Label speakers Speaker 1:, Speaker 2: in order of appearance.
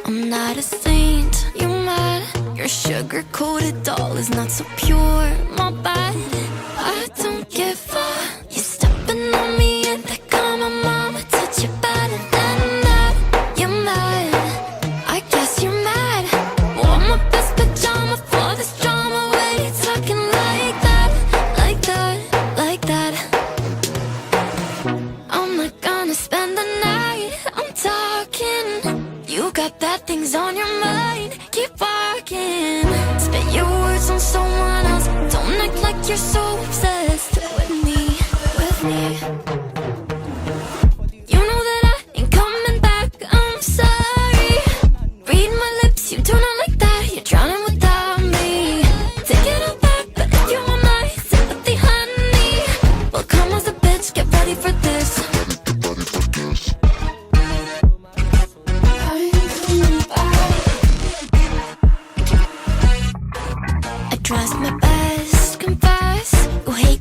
Speaker 1: I'm not a saint, you're mad. Your sugar-coated doll is not so pure, my bad. I don't give a. You stepping on me and they call my mama, touch your body, and that you're mad. I guess you're mad. Wore my best pajama for this drama. Why you talking like that, like that, like that? I'm not gonna spend the night. I'm talking. You got bad things on your mind. Keep walking. Spit your words on someone else. Don't act like you're so obsessed with me, with me. You know that I ain't coming back. I'm sorry. Read my lips, you do not like that. You're drowning without me. Take it all back, but if you want my sympathy, honey, well, come as a bitch, get ready for this. I tries my best, confess. You hate